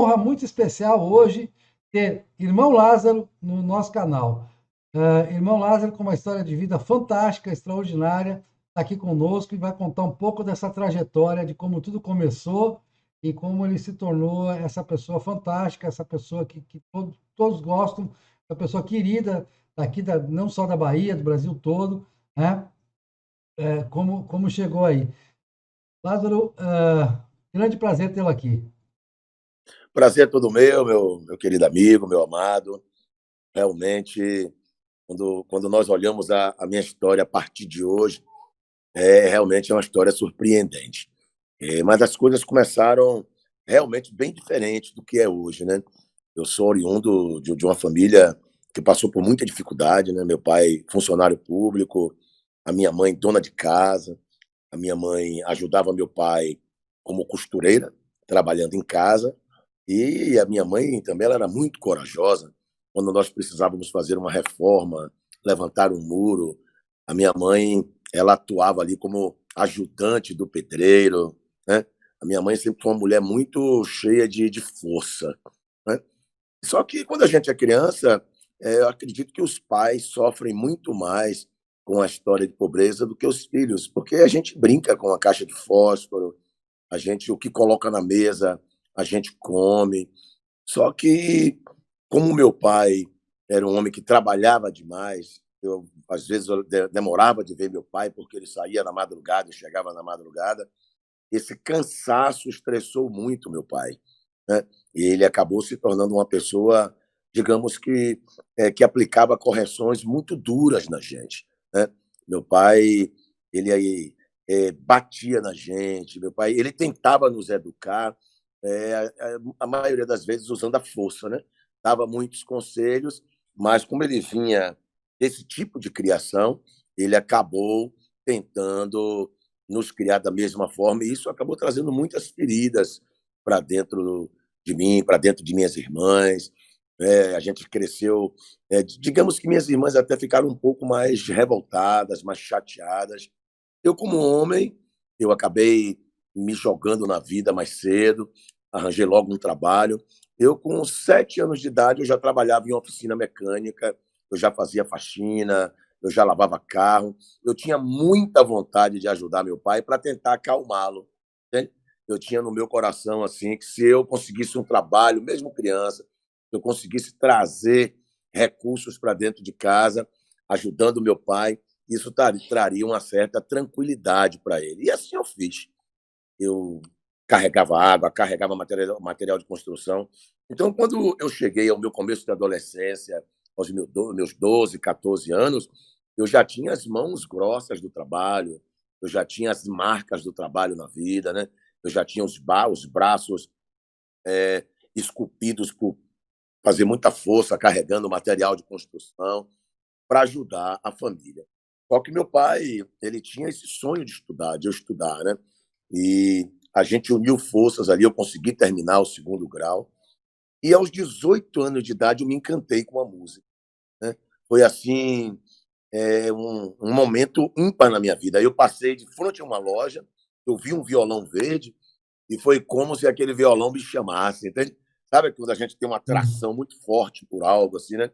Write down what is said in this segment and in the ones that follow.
honra muito especial hoje ter Irmão Lázaro no nosso canal. Irmão Lázaro com uma história de vida fantástica, extraordinária, está aqui conosco e vai contar um pouco dessa trajetória, de como tudo começou e como ele se tornou essa pessoa fantástica, essa pessoa que todos gostam, essa pessoa querida daqui, não só da Bahia, do Brasil todo, né? Como chegou aí. Lázaro, grande prazer tê-lo aqui. Prazer é todo meu querido amigo, meu amado. Realmente, quando nós olhamos a minha história a partir de hoje, realmente é uma história surpreendente. Mas as coisas começaram realmente bem diferentes do que é hoje, né? Eu sou oriundo de uma família que passou por muita dificuldade, né? Meu pai, funcionário público, a minha mãe, dona de casa. A minha mãe ajudava meu pai como costureira, trabalhando em casa. E a minha mãe também ela era muito corajosa. Quando nós precisávamos fazer uma reforma, levantar um muro, a minha mãe ela atuava ali como ajudante do pedreiro, né? A minha mãe sempre foi uma mulher muito cheia de força, né? Só que quando a gente é criança, eu acredito que os pais sofrem muito mais com a história de pobreza do que os filhos, porque a gente brinca com a caixa de fósforo, a gente o que coloca na mesa, a gente come. Só que, como meu pai era um homem que trabalhava demais, eu às vezes eu demorava de ver meu pai porque ele saía na madrugada e chegava na madrugada. Esse cansaço estressou muito meu pai, né? E ele acabou se tornando uma pessoa, digamos que aplicava correções muito duras na gente, né? Meu pai, ele aí batia na gente. Meu pai, ele tentava nos educar, a maioria das vezes usando a força, né? Dava muitos conselhos, mas como ele vinha desse tipo de criação, ele acabou tentando nos criar da mesma forma, e isso acabou trazendo muitas feridas para dentro de mim, para dentro de minhas irmãs. A gente cresceu, digamos que minhas irmãs até ficaram um pouco mais revoltadas, mais chateadas. Eu, como homem, eu acabei me jogando na vida mais cedo, arranjei logo um trabalho. Eu, com 7 anos de idade, eu já trabalhava em oficina mecânica, eu já fazia faxina, eu já lavava carro. Eu tinha muita vontade de ajudar meu pai para tentar acalmá-lo, entende? Eu tinha no meu coração assim que se eu conseguisse um trabalho, mesmo criança, se eu conseguisse trazer recursos para dentro de casa, ajudando meu pai, isso traria uma certa tranquilidade para ele. E assim eu fiz. Eu carregava água, carregava material de construção. Então, quando eu cheguei ao meu começo da adolescência, aos meus 12, 14 anos, eu já tinha as mãos grossas do trabalho, eu já tinha as marcas do trabalho na vida, né? Eu já tinha os braços esculpidos por fazer muita força, carregando material de construção para ajudar a família. Só que meu pai, ele tinha esse sonho de estudar, de eu estudar, né? E a gente uniu forças ali, eu consegui terminar o segundo grau. E aos 18 anos de idade eu me encantei com a música, né? Foi assim, um momento ímpar na minha vida. Eu passei de frente a uma loja, eu vi um violão verde e foi como se aquele violão me chamasse, entende? Sabe quando a gente tem uma Sim. atração muito forte por algo assim, né?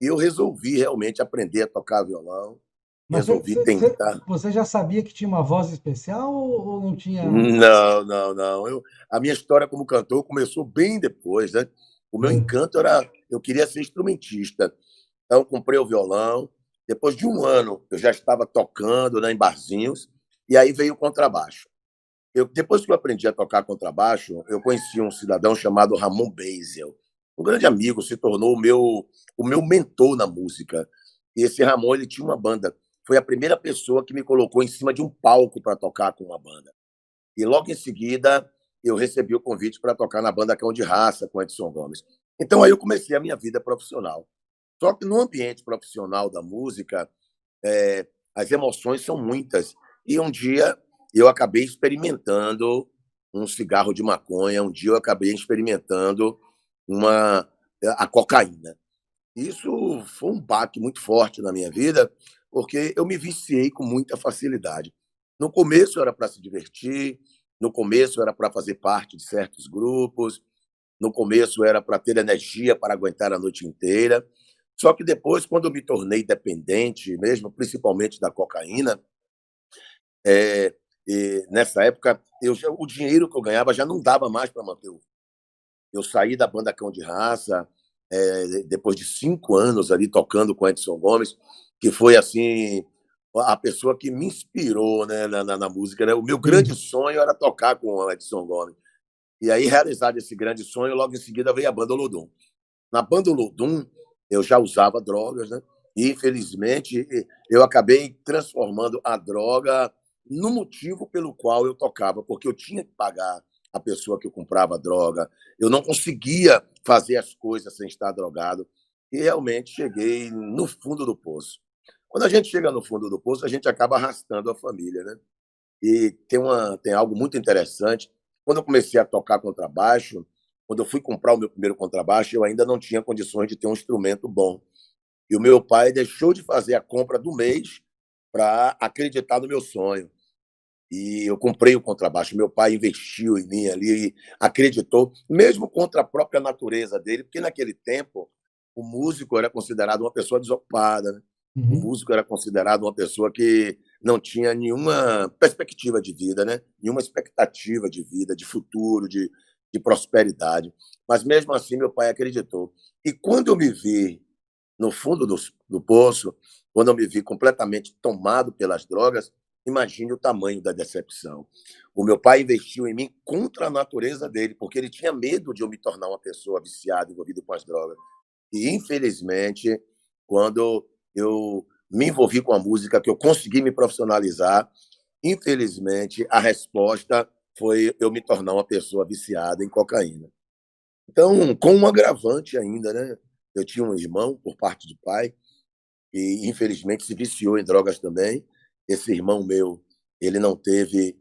E eu resolvi realmente aprender a tocar violão, Mas resolvi tentar. você já sabia que tinha uma voz especial ou não tinha? Não, não, não. A minha história como cantor começou bem depois, né? O meu É. encanto era, eu queria ser instrumentista. Então, comprei o violão. Depois de um ano, eu já estava tocando, né, em barzinhos. E aí veio o contrabaixo. Depois que eu aprendi a tocar contrabaixo, eu conheci um cidadão chamado Ramon Beisel. Um grande amigo, se tornou o meu mentor na música. E esse Ramon, ele tinha uma banda. Foi a primeira pessoa que me colocou em cima de um palco para tocar com uma banda. E logo em seguida, eu recebi o convite para tocar na banda Cão de Raça, com Edson Gomes. Então, aí eu comecei a minha vida profissional. Só que no ambiente profissional da música, as emoções são muitas. E um dia eu acabei experimentando um cigarro de maconha, um dia eu acabei experimentando a cocaína. Isso foi um baque muito forte na minha vida, porque eu me viciei com muita facilidade. No começo era para se divertir, no começo era para fazer parte de certos grupos, No começo era para ter energia para aguentar a noite inteira. Só que depois, quando eu me tornei dependente, mesmo principalmente da cocaína, e nessa época o dinheiro que eu ganhava já não dava mais para manter. Eu saí da banda Cão de Raça depois de 5 anos ali tocando com Edson Gomes, que foi assim a pessoa que me inspirou, né, na música. Né? O meu grande Sim. sonho era tocar com o Edson Gomes. E aí, realizado esse grande sonho, logo em seguida veio a banda Olodum. Na banda Olodum, eu já usava drogas, né? E, infelizmente, eu acabei transformando a droga no motivo pelo qual eu tocava, porque eu tinha que pagar a pessoa que eu comprava a droga. Eu não conseguia fazer as coisas sem estar drogado. E realmente cheguei no fundo do poço. Quando a gente chega no fundo do poço, a gente acaba arrastando a família, né? E tem algo muito interessante. Quando eu comecei a tocar contrabaixo, quando eu fui comprar o meu primeiro contrabaixo, eu ainda não tinha condições de ter um instrumento bom. E o meu pai deixou de fazer a compra do mês para acreditar no meu sonho. E eu comprei o contrabaixo. Meu pai investiu em mim ali, acreditou, mesmo contra a própria natureza dele, porque naquele tempo o músico era considerado uma pessoa desocupada, né? O Uhum. músico era considerado uma pessoa que não tinha nenhuma perspectiva de vida, né? Nenhuma expectativa de vida, de futuro, de prosperidade. Mas mesmo assim, meu pai acreditou. E quando eu me vi no fundo do poço, quando eu me vi completamente tomado pelas drogas, imagine o tamanho da decepção. O meu pai investiu em mim contra a natureza dele, porque ele tinha medo de eu me tornar uma pessoa viciada, envolvida com as drogas. E, infelizmente, quando eu me envolvi com a música, que eu consegui me profissionalizar, infelizmente, a resposta foi eu me tornar uma pessoa viciada em cocaína. Então, com um agravante ainda, né? Eu tinha um irmão, por parte de pai, e infelizmente se viciou em drogas também. Esse irmão meu, ele não teve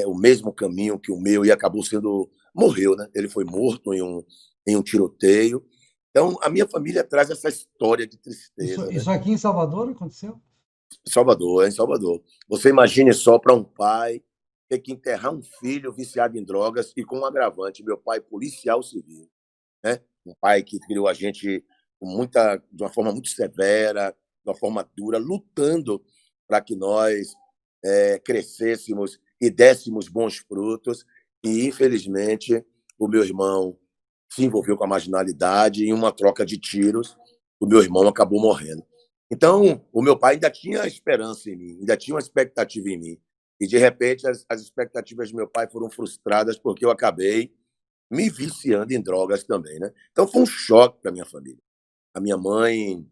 o mesmo caminho que o meu e acabou sendo morreu, né? Ele foi morto em um tiroteio. Então, a minha família traz essa história de Isso, tristeza, né? isso aqui em Salvador aconteceu? Salvador, é em Salvador. Você imagine só para um pai ter que enterrar um filho viciado em drogas e com um agravante, meu pai policial civil, né? Um pai que criou a gente de uma forma muito severa, de uma forma dura, lutando para que nós crescêssemos e dessemos bons frutos. E, infelizmente, o meu irmão se envolveu com a marginalidade e, em uma troca de tiros, o meu irmão acabou morrendo. Então, o meu pai ainda tinha esperança em mim, ainda tinha uma expectativa em mim. E, de repente, as expectativas do meu pai foram frustradas porque eu acabei me viciando em drogas também, né? Então foi um choque para minha família. A minha mãe,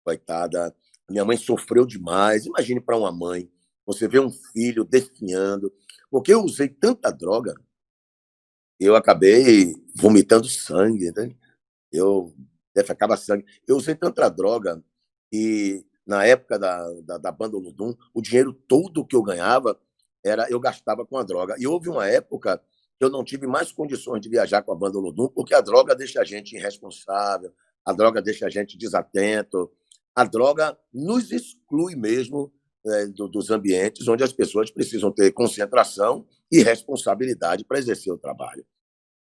coitada, a minha mãe sofreu demais. Imagine para uma mãe, você vê um filho definhando, porque eu usei tanta droga, eu acabei vomitando sangue, né? Eu defecava sangue. Eu usei tanta droga e na época da banda Olodum, o dinheiro todo que eu ganhava eu gastava com a droga. E houve uma época que eu não tive mais condições de viajar com a banda Olodum, porque a droga deixa a gente irresponsável, a droga deixa a gente desatento, a droga nos exclui mesmo dos ambientes onde as pessoas precisam ter concentração e responsabilidade para exercer o trabalho.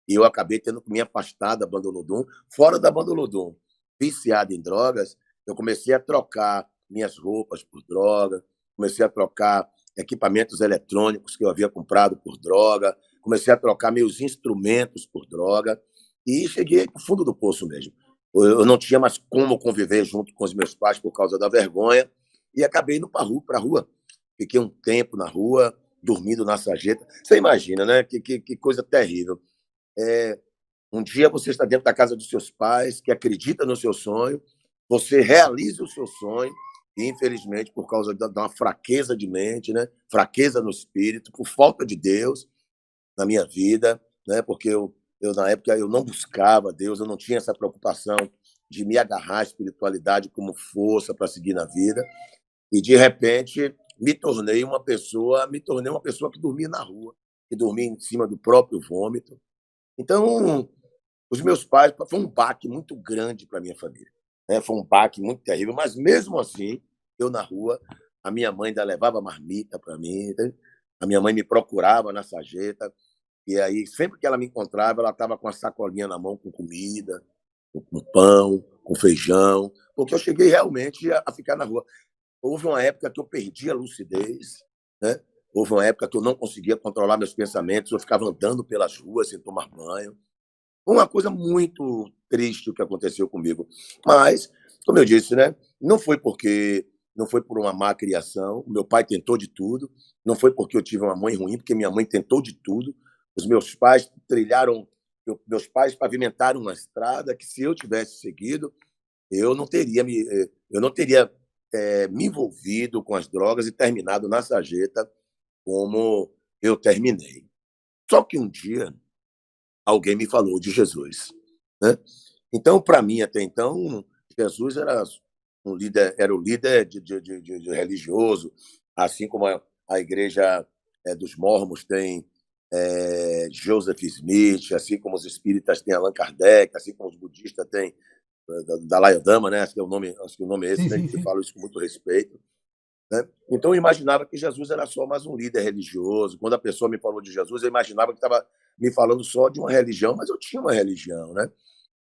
E eu acabei tendo que me afastar da banda Olodum. Fora da banda Olodum, viciado em drogas, eu comecei a trocar minhas roupas por droga, comecei a trocar equipamentos eletrônicos que eu havia comprado por droga, comecei a trocar meus instrumentos por droga e cheguei ao fundo do poço mesmo. Eu não tinha mais como conviver junto com os meus pais por causa da vergonha e acabei indo para a rua. Fiquei um tempo na rua, dormindo na sarjeta. Você imagina, né? Que coisa terrível. É, um dia você está dentro da casa dos seus pais, que acredita no seu sonho, você realiza o seu sonho, e infelizmente, por causa de uma fraqueza de mente, né? Fraqueza no espírito, por falta de Deus na minha vida, né? Porque na época, eu não buscava Deus, eu não tinha essa preocupação de me agarrar à espiritualidade como força para seguir na vida, e de repente me tornei uma pessoa que dormia na rua, que dormia em cima do próprio vômito. Então, os meus pais, foi um baque muito grande para minha família, né? Foi um baque muito terrível, mas mesmo assim, eu na rua, a minha mãe ainda levava marmita para mim, né? A minha mãe me procurava na sarjeta E aí, sempre que ela me encontrava, ela estava com a sacolinha na mão, com comida, com pão, com feijão, porque eu cheguei realmente a ficar na rua. Houve uma época que eu perdi a lucidez, né? Houve uma época que eu não conseguia controlar meus pensamentos, eu ficava andando pelas ruas sem tomar banho. Foi uma coisa muito triste o que aconteceu comigo. Mas, como eu disse, né? Não foi por uma má criação. Meu pai tentou de tudo. Não foi porque eu tive uma mãe ruim, porque minha mãe tentou de tudo. Os meus pais trilharam, meus pais pavimentaram uma estrada que, se eu tivesse seguido, eu não teria me envolvido com as drogas e terminado na sarjeta como eu terminei. Só que um dia alguém me falou de Jesus, né? Então, para mim, até então, Jesus era o líder de religioso, assim como a igreja dos mormons tem Joseph Smith, assim como os espíritas têm Allan Kardec, assim como os budistas têm Dalai Lama, né? Acho que o nome é esse, Sim, né? sim, Que sim. falo isso com muito respeito. Né? Então, eu imaginava que Jesus era só mais um líder religioso. Quando a pessoa me falou de Jesus, eu imaginava que estava me falando só de uma religião, mas eu tinha uma religião. Né?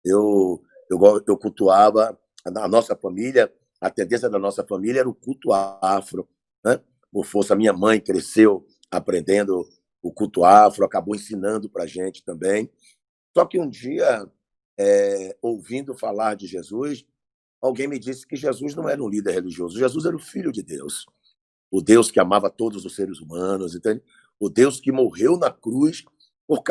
Eu, eu cultuava a nossa família, a tendência da nossa família era o culto afro. Né? Por força, minha mãe cresceu aprendendo o culto afro, acabou ensinando para a gente também. Só que um dia, ouvindo falar de Jesus, alguém me disse que Jesus não era um líder religioso, Jesus era o Filho de Deus, o Deus que amava todos os seres humanos, entende? O Deus que morreu na cruz por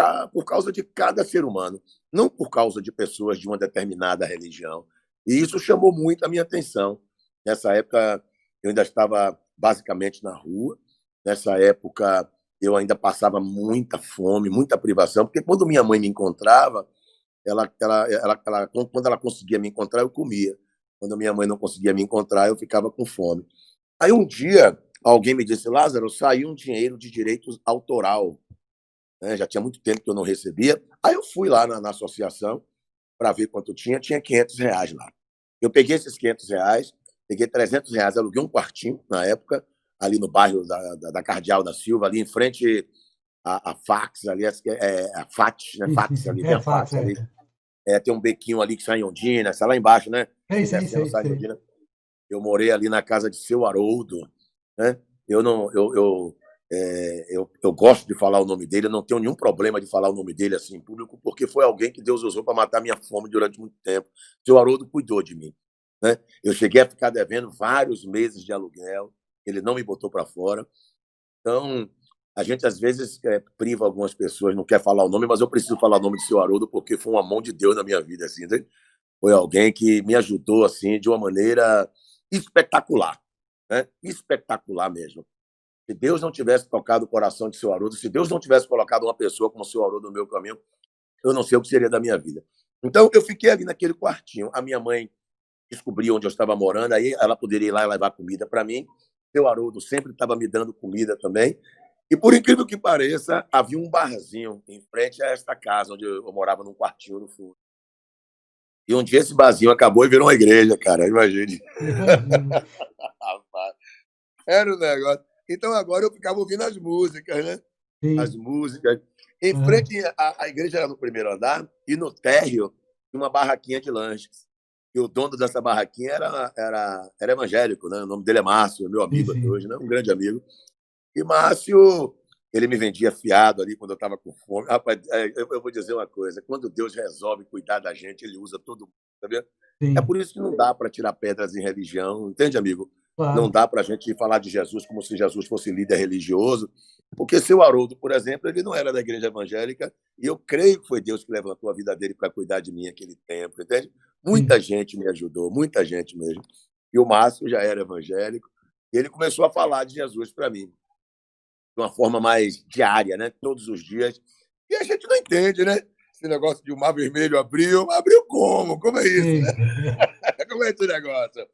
causa de cada ser humano, não por causa de pessoas de uma determinada religião. E isso chamou muito a minha atenção. Nessa época, eu ainda estava basicamente na rua. Nessa época, eu ainda passava muita fome, muita privação, porque quando minha mãe me encontrava, quando ela conseguia me encontrar, eu comia. Quando a minha mãe não conseguia me encontrar, eu ficava com fome. Aí um dia, alguém me disse, Lázaro, saiu um dinheiro de direitos autoral. Né? Já tinha muito tempo que eu não recebia. Aí eu fui lá na associação para ver quanto tinha R$ 500 lá. Eu peguei esses R$ 500, peguei R$ 300, aluguei um quartinho na época, ali no bairro da Cardeal da Silva, ali em frente à Fax, ali, a FAT, né? Sim, sim, Fax sim. ali, tem É a fax, Fax é. ali. Tem um bequinho ali que sai em Ondina, sai lá embaixo, né? Sei, sei, Descendo, sei, sai em sei. Ondina. Eu morei ali na casa de seu Haroldo, né? Eu não, eu gosto de falar o nome dele, eu não tenho nenhum problema de falar o nome dele assim em público, porque foi alguém que Deus usou para matar minha fome durante muito tempo. Seu Haroldo cuidou de mim, né? Eu cheguei a ficar devendo vários meses de aluguel, ele não me botou para fora. Então, a gente às vezes priva algumas pessoas, não quer falar o nome, mas eu preciso falar o nome de seu Haroldo porque foi uma mão de Deus na minha vida, assim, né? Foi alguém que me ajudou assim de uma maneira espetacular, né? Espetacular mesmo. Se Deus não tivesse tocado o coração de seu Haroldo, se Deus não tivesse colocado uma pessoa como o seu Haroldo no meu caminho, eu não sei o que seria da minha vida. Então, eu fiquei ali naquele quartinho. A minha mãe descobriu onde eu estava morando, aí ela poderia ir lá e levar comida para mim. Seu Haroldo sempre estava me dando comida também. E, por incrível que pareça, havia um barzinho em frente a esta casa, onde eu morava num quartinho no fundo. E um dia esse barzinho acabou e virou uma igreja, cara. Imagine. Imagino. Era um negócio. Então agora eu ficava ouvindo as músicas, né? As Sim. músicas. Em Aham. frente, a igreja era no primeiro andar, e no térreo tinha uma barraquinha de lanches. E o dono dessa barraquinha era evangélico, né? O nome dele é Márcio, meu Sim, amigo até sim. hoje, né? Um grande amigo. E Márcio, ele me vendia fiado ali quando eu estava com fome. Rapaz, eu vou dizer uma coisa: quando Deus resolve cuidar da gente, ele usa todo mundo, sabia? É Sim. por isso que não dá para tirar pedras em religião, entende, amigo? Não Claro. dá para a gente falar de Jesus como se Jesus fosse líder religioso, porque seu Haroldo, por exemplo, ele não era da igreja evangélica, e eu creio que foi Deus que levantou a vida dele para cuidar de mim naquele tempo, entende? Sim. Muita gente me ajudou, muita gente mesmo. E o Márcio já era evangélico, e ele começou a falar de Jesus para mim de uma forma mais diária, né? Todos os dias. E a gente não entende, né? Esse negócio de o Mar Vermelho abriu. Abriu como? Como é isso? Sim. Como é esse negócio?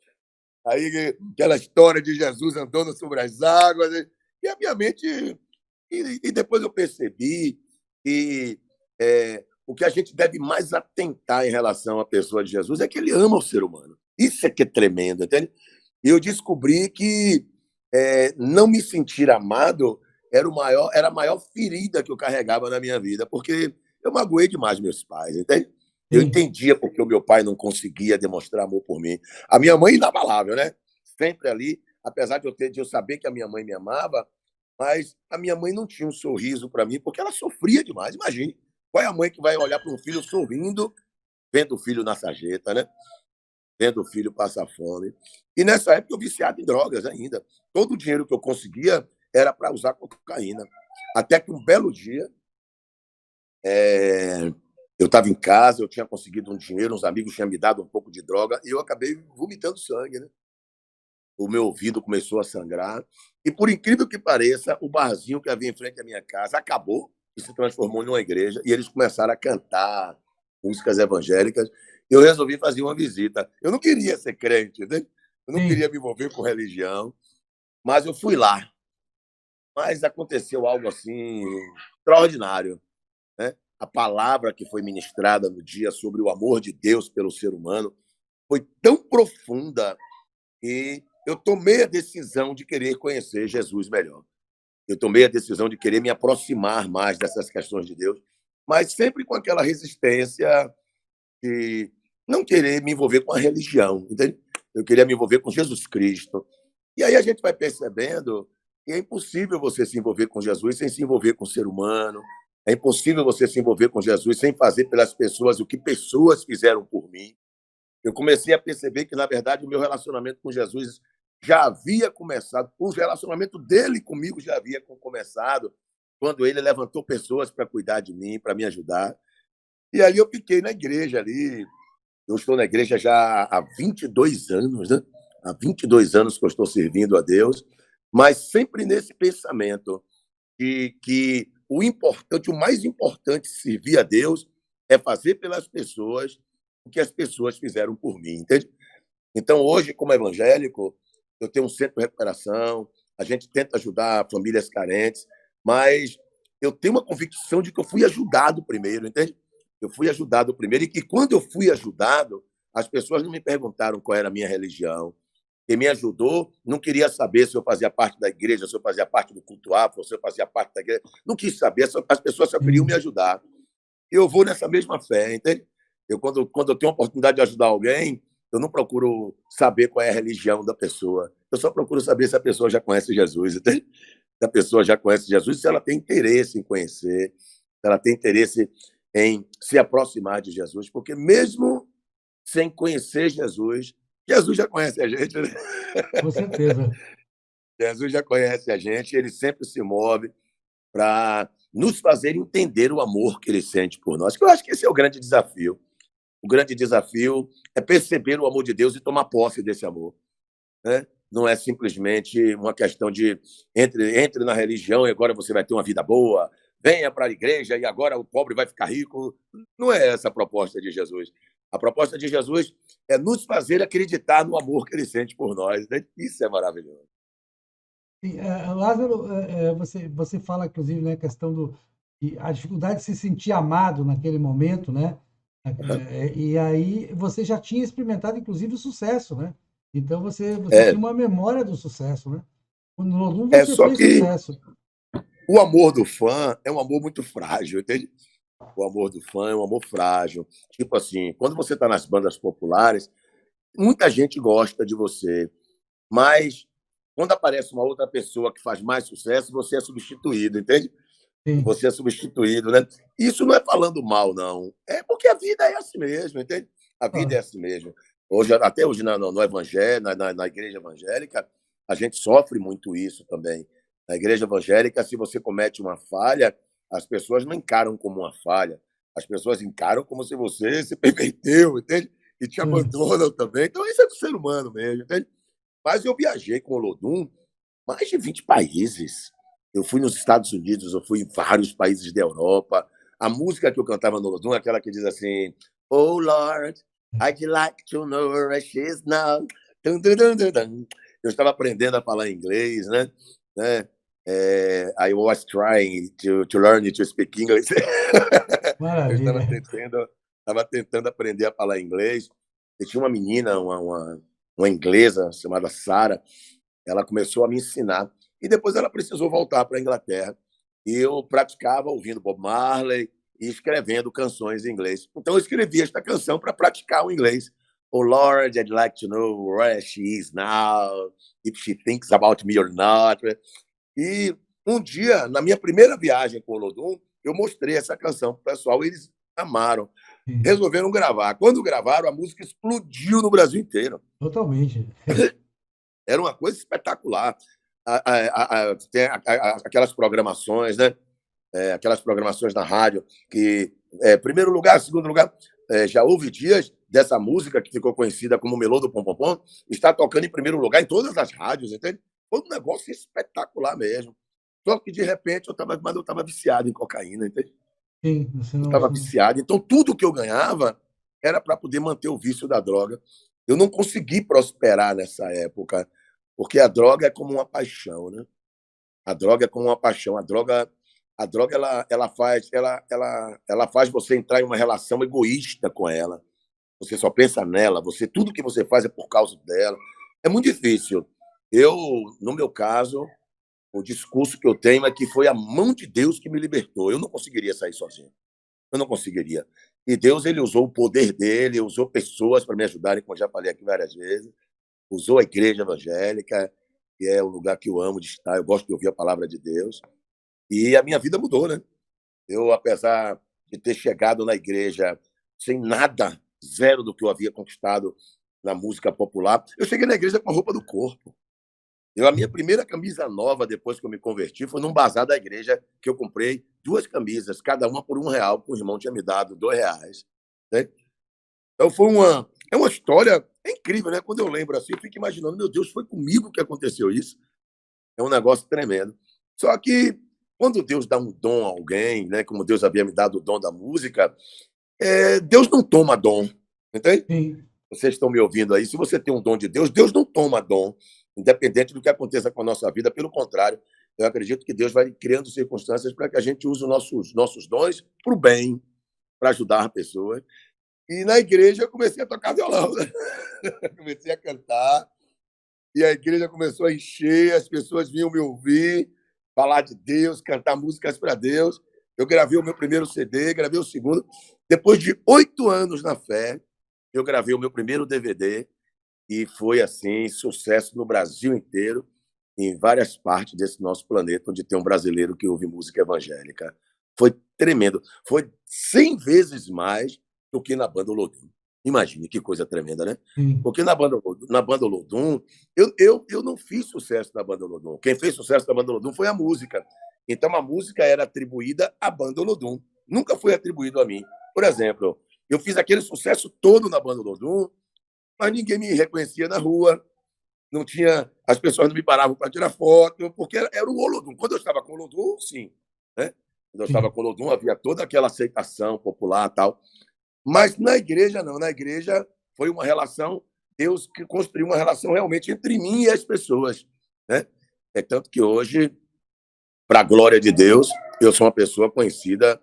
Aí aquela história de Jesus andando sobre as águas. E a minha mente. E depois eu percebi que o que a gente deve mais atentar em relação à pessoa de Jesus é que ele ama o ser humano. Isso é que é tremendo, entende? E eu descobri que não me sentir amado era a maior ferida que eu carregava na minha vida, porque eu magoei demais meus pais, entende? Eu Sim, entendia porque o meu pai não conseguia demonstrar amor por mim. A minha mãe, inabalável, né? Sempre ali, apesar de eu saber que a minha mãe me amava, mas a minha mãe não tinha um sorriso para mim, porque ela sofria demais. Imagine, qual é a mãe que vai olhar para um filho sorrindo, vendo o filho na sarjeta, né? Vendo o filho passar fome. E nessa época eu viciado em drogas ainda. Todo o dinheiro que eu conseguia era para usar cocaína. Até que um belo dia, eu estava em casa, eu tinha conseguido um dinheiro, uns amigos tinham me dado um pouco de droga, e eu acabei vomitando sangue, né? O meu ouvido começou a sangrar. E, por incrível que pareça, o barzinho que havia em frente à minha casa acabou e se transformou numa igreja. E eles começaram a cantar músicas evangélicas. Eu resolvi fazer uma visita. Eu não queria ser crente, né? Eu não sim. queria me envolver com religião, mas eu fui lá. Mas aconteceu algo assim extraordinário, né? A palavra que foi ministrada no dia sobre o amor de Deus pelo ser humano foi tão profunda e eu tomei a decisão de querer conhecer Jesus melhor. Eu tomei a decisão de querer me aproximar mais dessas questões de Deus, mas sempre com aquela resistência de não querer me envolver com a religião, entende? Eu queria me envolver com Jesus Cristo. E aí a gente vai percebendo que é impossível você se envolver com Jesus sem se envolver com o ser humano. É impossível você se envolver com Jesus sem fazer pelas pessoas o que pessoas fizeram por mim. Eu comecei a perceber que, na verdade, o meu relacionamento com Jesus já havia começado, o relacionamento dele comigo já havia começado, quando ele levantou pessoas para cuidar de mim, para me ajudar. E ali eu fiquei na igreja ali. Eu estou na igreja já há 22 anos, né? Há 22 anos que eu estou servindo a Deus, mas sempre nesse pensamento de que o importante, o mais importante servir a Deus é fazer pelas pessoas o que as pessoas fizeram por mim, entende? Então, hoje, como evangélico, eu tenho um centro de recuperação, a gente tenta ajudar famílias carentes, mas eu tenho uma convicção de que eu fui ajudado primeiro, entende? Eu fui ajudado primeiro e que quando eu fui ajudado, as pessoas não me perguntaram qual era a minha religião. Quem me ajudou não queria saber se eu fazia parte da igreja, se eu fazia parte do culto afro, se eu fazia parte da igreja. Não quis saber, as pessoas só queriam me Sim. ajudar. Eu vou nessa mesma fé, entende? Quando eu tenho a oportunidade de ajudar alguém, eu não procuro saber qual é a religião da pessoa. Eu só procuro saber se a pessoa já conhece Jesus, entende? Se a pessoa já conhece Jesus, se ela tem interesse em conhecer, se ela tem interesse em se aproximar de Jesus, porque mesmo sem conhecer Jesus, Jesus já conhece a gente, né? Com certeza. Jesus já conhece a gente, ele sempre se move para nos fazer entender o amor que ele sente por nós. Que eu acho que esse é o grande desafio. O grande desafio é perceber o amor de Deus e tomar posse desse amor, né? Não é simplesmente uma questão de entre na religião e agora você vai ter uma vida boa, venha para a igreja e agora o pobre vai ficar rico. Não é essa a proposta de Jesus. A proposta de Jesus é nos fazer acreditar no amor que ele sente por nós, né? Isso é maravilhoso. Sim, Lázaro, você fala, inclusive, né, a questão a dificuldade de se sentir amado naquele momento, né? E aí você já tinha experimentado, inclusive, o sucesso, né? Então você tinha É, uma memória do sucesso, né? No Lodum é você só fez que sucesso. o amor do fã é um amor muito frágil, entende? O amor do fã é um amor frágil. Tipo assim, quando você está nas bandas populares, muita gente gosta de você, mas quando aparece uma outra pessoa que faz mais sucesso, você é substituído, entende? Sim, Você é substituído, né? Isso não é falando mal, não. É porque a vida é assim mesmo, entende? A vida é claro. assim mesmo. Hoje, até hoje no evangelho, na igreja evangélica, a gente sofre muito isso também. Na igreja evangélica, se você comete uma falha, as pessoas não encaram como uma falha. As pessoas encaram como se você se perverteu, entende? E te É. abandonam também. Então, isso é do ser humano mesmo, entende? Mas eu viajei com o Olodum mais de 20 países. Eu fui nos Estados Unidos, eu fui em vários países da Europa. A música que eu cantava no Olodum é aquela que diz assim: Oh Lord, I'd like to know where she's now. Dun, dun, dun, dun, dun. Eu estava aprendendo a falar inglês, né? I was trying to learn to speak English. Eu Maravilha. estava tentando aprender a falar inglês. E tinha uma menina, uma inglesa chamada Sara, ela começou a me ensinar. e depois ela precisou voltar para a Inglaterra. E eu praticava ouvindo Bob Marley e escrevendo canções em inglês. Então eu escrevi esta canção para praticar o inglês. Oh Lord, I'd like to know where she is now, if she thinks about me or not. E um dia, na minha primeira viagem com o Olodum, eu mostrei essa canção para o pessoal e eles amaram. Sim, Resolveram gravar. Quando gravaram, a música explodiu no Brasil inteiro. totalmente. Era uma coisa espetacular. Tem aquelas programações, né? Aquelas programações na rádio que, primeiro lugar, segundo lugar, já houve dias dessa música que ficou conhecida como Melô do Pom Pom Pom, está tocando em primeiro lugar em todas as rádios, entende? Foi um negócio espetacular mesmo. Só que, de repente, eu estava viciado em cocaína, entende? Sim, você Eu não, estava você não... viciado. Então, tudo que eu ganhava era para poder manter o vício da droga. Eu não consegui prosperar nessa época, porque a droga é como uma paixão, né? A droga é como uma paixão. A droga ela faz você entrar em uma relação egoísta com ela. Você só pensa nela, tudo que você faz é por causa dela. É muito difícil. Eu, no meu caso, o discurso que eu tenho é que foi a mão de Deus que me libertou. Eu não conseguiria sair sozinho. Eu não conseguiria. E Deus, ele usou o poder dele, usou pessoas para me ajudarem, como eu já falei aqui várias vezes, usou a igreja evangélica, que é o lugar que eu amo de estar, eu gosto de ouvir a palavra de Deus, e a minha vida mudou, né? Eu, apesar de ter chegado na igreja sem nada, zero do que eu havia conquistado na música popular, eu cheguei na igreja com a roupa do corpo. A minha primeira camisa nova, depois que eu me converti, foi num bazar da igreja que eu comprei duas camisas, cada uma por R$ 1, que o irmão tinha me dado R$ 2. Né? Então é uma história incrível, né? Quando eu lembro assim, eu fico imaginando, meu Deus, foi comigo que aconteceu isso. É um negócio tremendo. Só que quando Deus dá um dom a alguém, né? Como Deus havia me dado o dom da música, Deus não toma dom, entende? Sim, Vocês estão me ouvindo aí, se você tem um dom de Deus, Deus não toma dom, independente do que aconteça com a nossa vida. Pelo contrário, eu acredito que Deus vai criando circunstâncias para que a gente use os nossos dons para o bem, para ajudar pessoas. E na igreja eu comecei a tocar violão, né? Comecei a cantar, e a igreja começou a encher, as pessoas vinham me ouvir, falar de Deus, cantar músicas para Deus. Eu gravei o meu primeiro CD, gravei o segundo. Depois de 8 anos na fé, eu gravei o meu primeiro DVD, e foi assim, sucesso no Brasil inteiro, em várias partes desse nosso planeta, onde tem um brasileiro que ouve música evangélica. Foi tremendo. Foi 100 vezes mais do que na banda Olodum. Imagine que coisa tremenda, né? sim. Porque na banda Olodum, eu não fiz sucesso na banda Olodum. Quem fez sucesso na banda Olodum foi a música. Então a música era atribuída à banda Olodum. Nunca foi atribuído a mim. Por exemplo, eu fiz aquele sucesso todo na banda Olodum, mas ninguém me reconhecia na rua, não tinha, as pessoas não me paravam para tirar foto, porque era o Olodum. Quando eu estava com o Olodum, sim, né? Quando eu estava Sim. com o Olodum, havia toda aquela aceitação popular e tal. Mas na igreja, não. Na igreja foi uma relação, Deus que construiu uma relação realmente entre mim e as pessoas, né? É tanto que hoje, para a glória de Deus, eu sou uma pessoa conhecida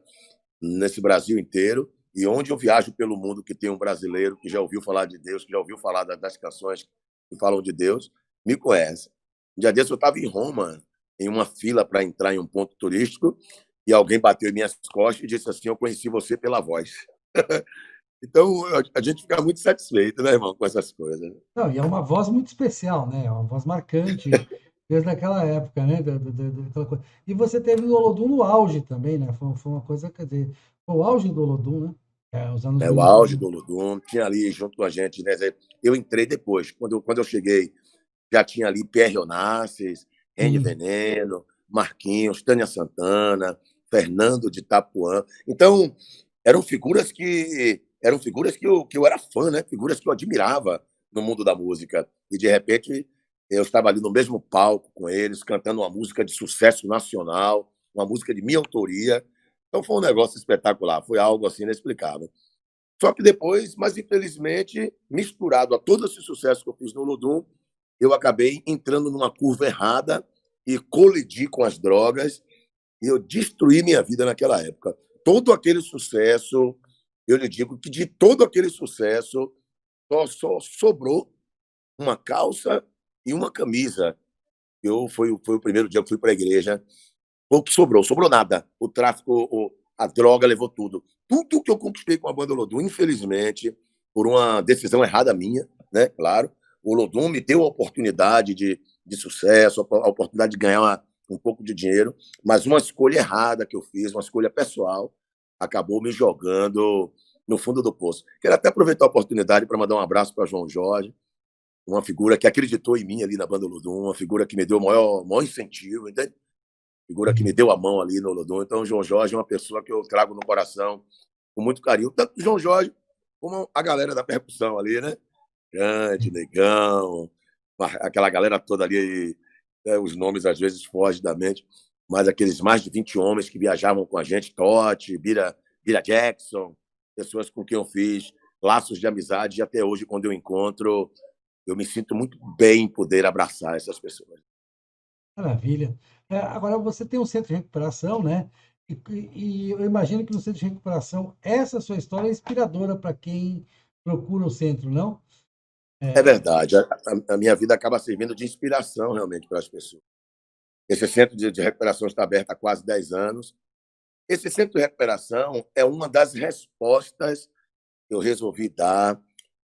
nesse Brasil inteiro, e onde eu viajo pelo mundo que tem um brasileiro que já ouviu falar de Deus, que já ouviu falar das canções que falam de Deus, me conhece. Um dia desse eu estava em Roma, em uma fila para entrar em um ponto turístico, e alguém bateu em minhas costas e disse assim: eu conheci você pela voz. Então a gente fica muito satisfeito, né, irmão, com essas coisas. Não, e é uma voz muito especial, né? É uma voz marcante desde aquela época, né? Daquela coisa. E você teve o Olodum no auge também, né? Foi uma coisa, quer dizer, foi o auge do Olodum, né? É, os anos O 2000. auge do Olodum, tinha ali junto com a gente, né? Eu entrei depois, quando eu cheguei, já tinha ali Pierre Onassis, Henry Sim, Veneno, Marquinhos, Tânia Santana, Fernando de Itapuã. Então, eram figuras que eu era fã, né? Figuras que eu admirava no mundo da música. E, de repente, eu estava ali no mesmo palco com eles, cantando uma música de sucesso nacional, uma música de minha autoria. Então, foi um negócio espetacular, foi algo assim inexplicável. Só que depois, mas infelizmente, misturado a todo esse sucesso que eu fiz no Ludum, eu acabei entrando numa curva errada e colidi com as drogas, e eu destruí minha vida naquela época. Todo aquele sucesso, eu lhe digo que de todo aquele sucesso, só sobrou uma calça e uma camisa Foi o primeiro dia que fui para a igreja. O que sobrou? Sobrou nada. O tráfico, a droga levou tudo. Tudo que eu conquistei com a banda Olodum, infelizmente, por uma decisão errada minha, né? Claro, o Olodum me deu a oportunidade de sucesso, a oportunidade de ganhar um pouco de dinheiro, mas uma escolha errada que eu fiz, uma escolha pessoal, acabou me jogando no fundo do poço. Quero até aproveitar a oportunidade para mandar um abraço para João Jorge, uma figura que acreditou em mim ali na banda Olodum, uma figura que me deu o maior incentivo, entende? Figura que me deu a mão ali no Olodum. Então, o João Jorge é uma pessoa que eu trago no coração com muito carinho, tanto o João Jorge como a galera da percussão ali, né? Grande, Negão, aquela galera toda ali, né? Os nomes às vezes fogem da mente, mas aqueles mais de 20 homens que viajavam com a gente, Totti, Bira Jackson, pessoas com quem eu fiz laços de amizade, e até hoje, quando eu encontro, eu me sinto muito bem em poder abraçar essas pessoas. Maravilha. Agora, você tem um centro de recuperação, né? E eu imagino que no centro de recuperação, essa sua história é inspiradora para quem procura o centro, não? É verdade, a minha vida acaba servindo de inspiração realmente para as pessoas. Esse centro de recuperação está aberto há quase 10 anos. Esse centro de recuperação é uma das respostas que eu resolvi dar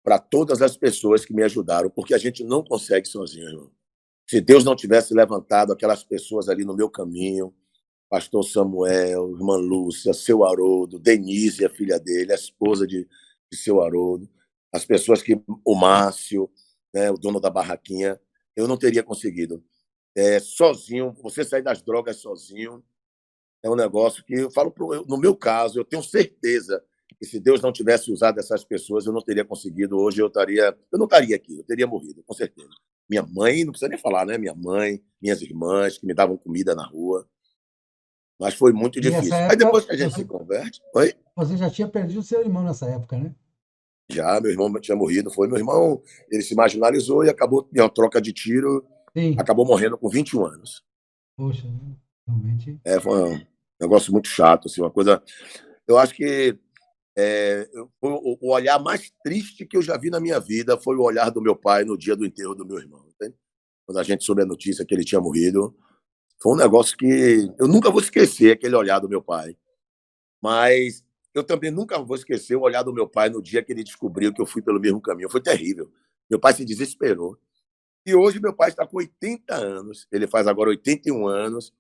para todas as pessoas que me ajudaram, porque a gente não consegue sozinho, irmão. Se Deus não tivesse levantado aquelas pessoas ali no meu caminho, pastor Samuel, irmã Lúcia, seu Haroldo, Denise, a filha dele, a esposa de seu Haroldo, as pessoas que o Márcio, né, o dono da barraquinha, eu não teria conseguido. Sozinho, você sair das drogas sozinho é um negócio que eu falo no meu caso, eu tenho certeza que se Deus não tivesse usado essas pessoas, eu não teria conseguido. Hoje eu não estaria aqui, eu teria morrido, com certeza. Minha mãe, não precisa nem falar, né? Minha mãe, minhas irmãs que me davam comida na rua, mas foi muito E essa difícil. Aí época, depois que a gente se você, converte, oi? você já tinha perdido seu irmão nessa época, né? Já meu irmão tinha morrido, foi meu irmão, ele se marginalizou e acabou em uma troca de tiro, Sim. acabou morrendo com 21 anos. Poxa, realmente. Foi um negócio muito chato, assim, uma coisa. Eu acho que o olhar mais triste que eu já vi na minha vida foi o olhar do meu pai no dia do enterro do meu irmão. Entende? Quando a gente soube a notícia que ele tinha morrido, foi um negócio que eu nunca vou esquecer, aquele olhar do meu pai. Mas eu também nunca vou esquecer o olhar do meu pai no dia que ele descobriu que eu fui pelo mesmo caminho. Foi terrível. Meu pai se desesperou. E hoje meu pai está com 80 anos, ele faz agora 81 anos,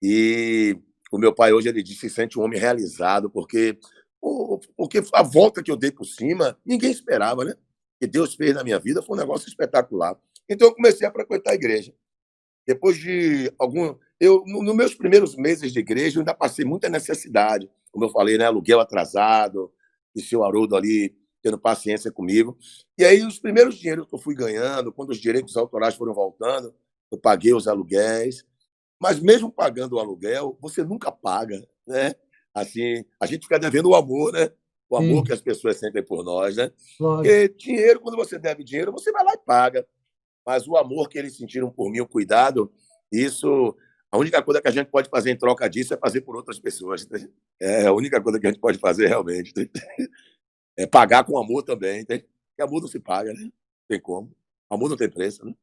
e o meu pai hoje ele diz que se sente um homem realizado, porque a volta que eu dei por cima, ninguém esperava, né? Que Deus fez na minha vida foi um negócio espetacular. Então eu comecei a frequentar a igreja. Depois de algum. Nos meus primeiros meses de igreja, eu ainda passei muita necessidade. Como eu falei, né? Aluguel atrasado, e seu Haroldo ali tendo paciência comigo. E aí, os primeiros dinheiros que eu fui ganhando, quando os direitos autorais foram voltando, eu paguei os aluguéis. Mas mesmo pagando o aluguel, você nunca paga, né? Assim, a gente fica devendo o amor, né? O amor que Sim, as pessoas sentem por nós, né? lógico. Porque dinheiro, quando você deve dinheiro, você vai lá e paga. Mas o amor que eles sentiram por mim, o cuidado, isso, a única coisa que a gente pode fazer em troca disso é fazer por outras pessoas. Né? É a única coisa que a gente pode fazer realmente. Né? É pagar com amor também. Né? Porque amor não se paga, né? Não tem como. Amor não tem preço, né?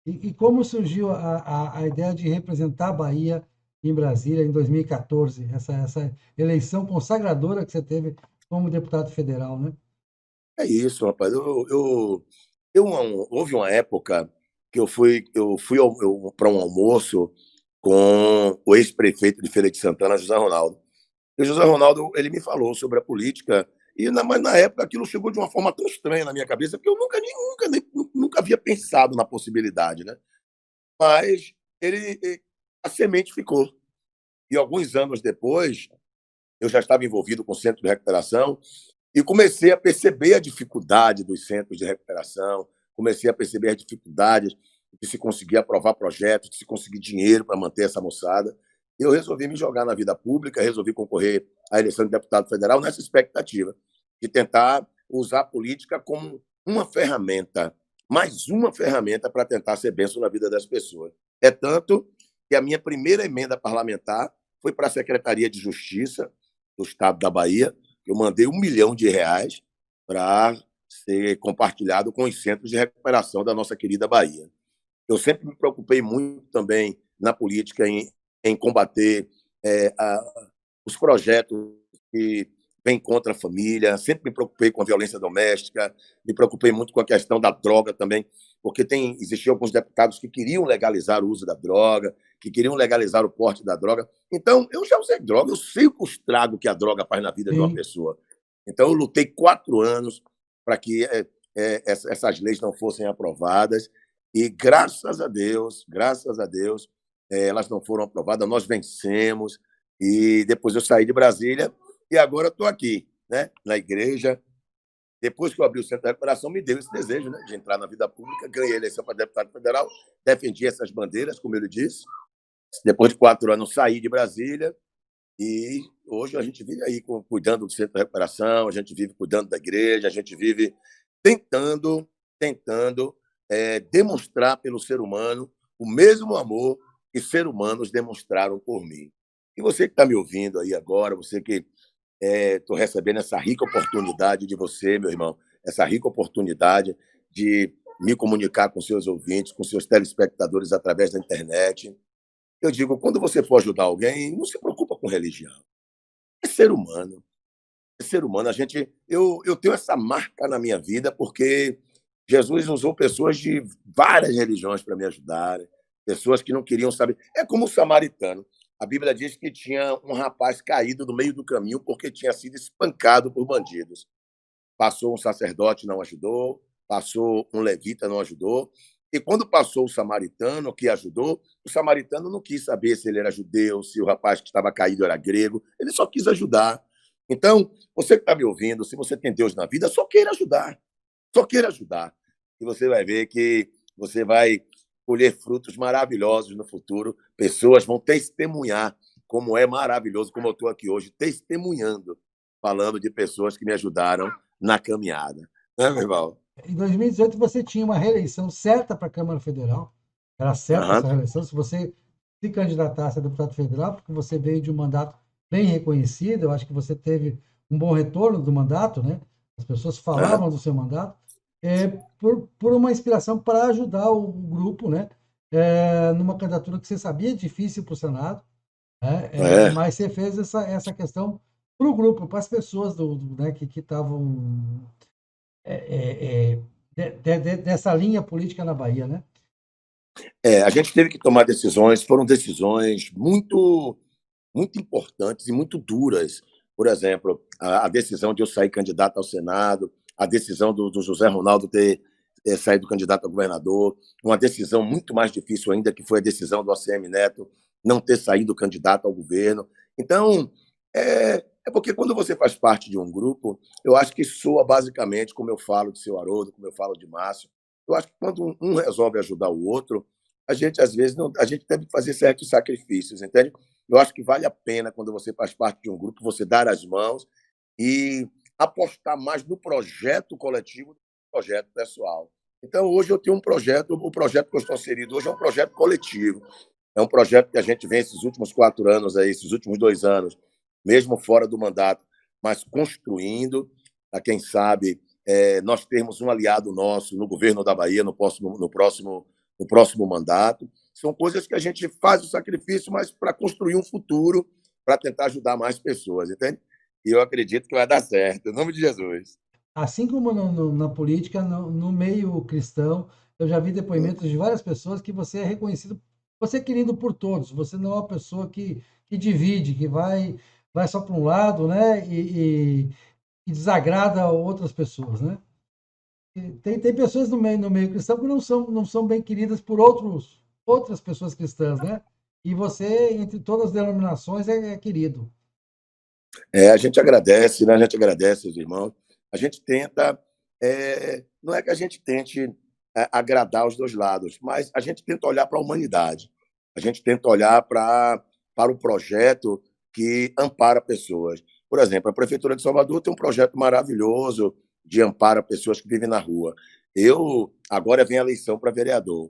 E como surgiu a ideia de representar a Bahia em Brasília em 2014, essa eleição consagradora que você teve como deputado federal, né? É isso, rapaz. Houve uma época que eu fui para um almoço com o ex-prefeito de Feira de Santana, José Ronaldo. E o José Ronaldo ele me falou sobre a política, mas na época aquilo chegou de uma forma tão estranha na minha cabeça, porque eu nunca havia pensado na possibilidade, né? Mas a semente ficou. E alguns anos depois, eu já estava envolvido com o Centro de Recuperação e comecei a perceber a dificuldade dos centros de recuperação, comecei a perceber as dificuldades de se conseguir aprovar projetos, de se conseguir dinheiro para manter essa moçada. E eu resolvi me jogar na vida pública, resolvi concorrer à eleição de deputado federal nessa expectativa de tentar usar a política como uma ferramenta, mais uma ferramenta para tentar ser bênção na vida das pessoas. É tanto que a minha primeira emenda parlamentar foi para a Secretaria de Justiça do Estado da Bahia. Eu mandei R$ 1 milhão para ser compartilhado com os centros de recuperação da nossa querida Bahia. Eu sempre me preocupei muito também na política em combater os projetos que vêm contra a família, sempre me preocupei com a violência doméstica, me preocupei muito com a questão da droga também, porque existiam alguns deputados que queriam legalizar o uso da droga, que queriam legalizar o porte da droga. Então, eu já usei droga, eu sei o estrago que a droga faz na vida de uma Sim. pessoa. Então, eu lutei 4 anos para que essas leis não fossem aprovadas e, graças a Deus, elas não foram aprovadas, nós vencemos e depois eu saí de Brasília e agora estou aqui, né, na igreja. Depois que eu abri o Centro de Recuperação, me deu esse desejo, né, de entrar na vida pública, ganhei a eleição para deputado federal, defendi essas bandeiras, como ele disse. Depois de 4 anos, saí de Brasília e hoje a gente vive aí cuidando do Centro de Recuperação, a gente vive cuidando da igreja, a gente vive tentando demonstrar pelo ser humano o mesmo amor que seres humanos demonstraram por mim. E você que está me ouvindo aí agora, você que estou recebendo essa rica oportunidade de você, meu irmão, essa rica oportunidade de me comunicar com seus ouvintes, com seus telespectadores através da internet. Eu digo, quando você for ajudar alguém, não se preocupa com religião. É ser humano. É ser humano. Eu tenho essa marca na minha vida porque Jesus usou pessoas de várias religiões para me ajudar, pessoas que não queriam saber. É como o samaritano. A Bíblia diz que tinha um rapaz caído no meio do caminho porque tinha sido espancado por bandidos. Passou um sacerdote, não ajudou. Passou um levita, não ajudou. E quando passou o samaritano, que ajudou, o samaritano não quis saber se ele era judeu, se o rapaz que estava caído era grego. Ele só quis ajudar. Então, você que está me ouvindo, se você tem Deus na vida, só queira ajudar. Só queira ajudar. E você vai ver que você vai colher frutos maravilhosos no futuro. Pessoas vão testemunhar como é maravilhoso, como eu estou aqui hoje, testemunhando, falando de pessoas que me ajudaram na caminhada. Né, meu irmão? Em 2018 você tinha uma reeleição certa para a Câmara Federal. Era certa Uhum. essa reeleição. Se você se candidatasse a deputado federal, porque você veio de um mandato bem reconhecido, eu acho que você teve um bom retorno do mandato, né? As pessoas Uhum. falavam do seu mandato, por uma inspiração para ajudar o grupo, né? Numa candidatura que você sabia difícil para o Senado, né? É. Mas você fez essa questão para o grupo, para as pessoas né, que estavam dessa linha política na Bahia, né? A gente teve que tomar decisões, foram decisões muito importantes e muito duras. Por exemplo, a decisão de eu sair candidato ao Senado, a decisão do José Ronaldo ter saído candidato a governador, uma decisão muito mais difícil ainda, que foi a decisão do ACM Neto não ter saído candidato ao governo. Então, é porque quando você faz parte de um grupo, eu acho que soa basicamente como eu falo de seu Haroldo, como eu falo de Márcio. Eu acho que quando um resolve ajudar o outro, a gente às vezes não, a gente deve fazer certos sacrifícios, entende? Eu acho que vale a pena, quando você faz parte de um grupo, você dar as mãos e apostar mais no projeto coletivo do que no projeto pessoal. Então, hoje eu tenho um projeto, o projeto que eu estou inserido hoje é um projeto coletivo. É um projeto que a gente vem esses últimos 4 anos, aí, esses últimos 2 anos, mesmo fora do mandato, mas construindo, a quem sabe, nós termos um aliado nosso no governo da Bahia no próximo mandato. São coisas que a gente faz o sacrifício, mas para construir um futuro, para tentar ajudar mais pessoas, entende? E eu acredito que vai dar certo, em nome de Jesus. Assim como na política, no meio cristão, eu já vi depoimentos de várias pessoas que você é reconhecido, você é querido por todos, você não é uma pessoa que divide, que vai só para um lado, né? E desagrada outras pessoas, né? Tem pessoas no meio cristão que não são bem queridas por outras pessoas cristãs, né? E você, entre todas as denominações, é querido. A gente agradece, né? A gente agradece os irmãos. A gente tenta, não é que a gente tente agradar os dois lados, mas a gente tenta olhar para a humanidade. A gente tenta olhar para o projeto que ampara pessoas. Por exemplo, a Prefeitura de Salvador tem um projeto maravilhoso de amparo a pessoas que vivem na rua. Agora vem a eleição para vereador.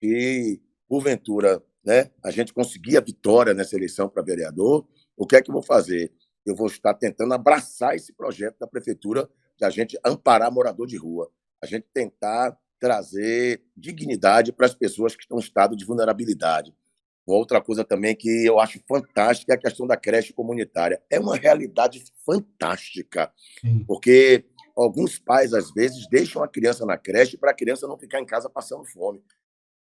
E, porventura, né, a gente conseguir a vitória nessa eleição para vereador, o que é que eu vou fazer? Eu vou estar tentando abraçar esse projeto da prefeitura de a gente amparar morador de rua, a gente tentar trazer dignidade para as pessoas que estão em estado de vulnerabilidade. Uma outra coisa também que eu acho fantástica é a questão da creche comunitária. É uma realidade fantástica, Sim. porque alguns pais, às vezes, deixam a criança na creche para a criança não ficar em casa passando fome.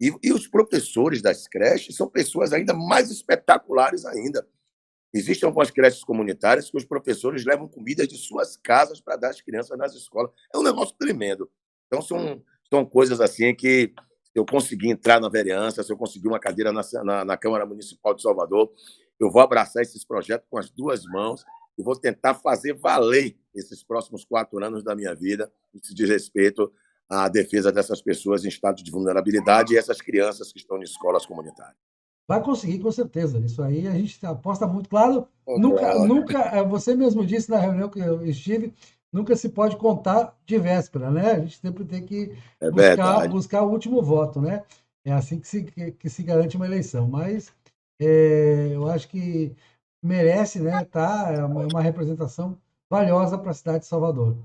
E os professores das creches são pessoas ainda mais espetaculares ainda. Existem algumas creches comunitárias que os professores levam comidas de suas casas para dar às crianças nas escolas. É um negócio tremendo. Então, são coisas assim que, se eu conseguir entrar na vereança, se eu conseguir uma cadeira na Câmara Municipal de Salvador, eu vou abraçar esses projetos com as duas mãos e vou tentar fazer valer esses próximos 4 anos da minha vida, no que diz respeito à defesa dessas pessoas em estado de vulnerabilidade e essas crianças que estão em escolas comunitárias. Vai conseguir, com certeza. Isso aí a gente aposta muito. Claro, nunca, Concordo. nunca, você mesmo disse na reunião que eu estive, nunca se pode contar de véspera, né? A gente sempre tem que É buscar, verdade. buscar o último voto, né? É assim que se garante uma eleição. Mas eu acho que merece, né? Tá, é uma representação valiosa para a cidade de Salvador.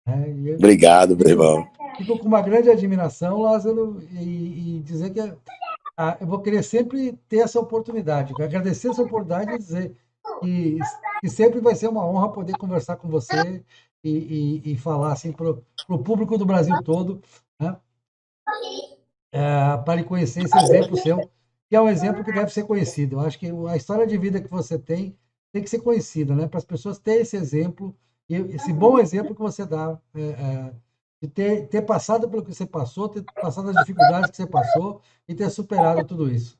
Né? E eu Obrigado, meu fico, irmão. fico com uma grande admiração, Lázaro, e dizer que eu vou querer sempre ter essa oportunidade, agradecer essa oportunidade e dizer que, que sempre vai ser uma honra poder conversar com você e falar assim para o público do Brasil todo, né, para ele conhecer esse exemplo seu, que é um exemplo que deve ser conhecido. Eu acho que a história de vida que você tem que ser conhecida, né, para as pessoas terem esse exemplo, e esse bom exemplo que você dá, de ter passado pelo que você passou, ter passado as dificuldades que você passou e ter superado tudo isso.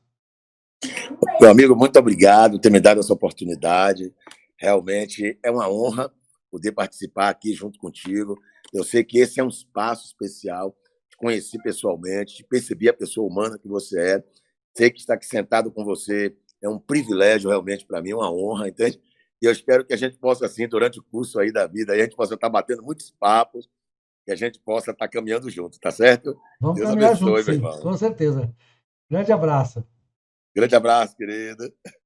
Meu amigo, muito obrigado por ter me dado essa oportunidade. Realmente é uma honra poder participar aqui junto contigo. Eu sei que esse é um espaço especial. Te conheci pessoalmente, te percebi a pessoa humana que você é. Sei que estar aqui sentado com você é um privilégio realmente para mim, uma honra, entende? E eu espero que a gente possa, assim, durante o curso aí da vida, aí a gente possa estar batendo muitos papos, que a gente possa estar caminhando junto, tá certo? Vamos Deus caminhar juntos, abençoe, meu sim, irmão. com certeza. Grande abraço. Grande abraço, querido.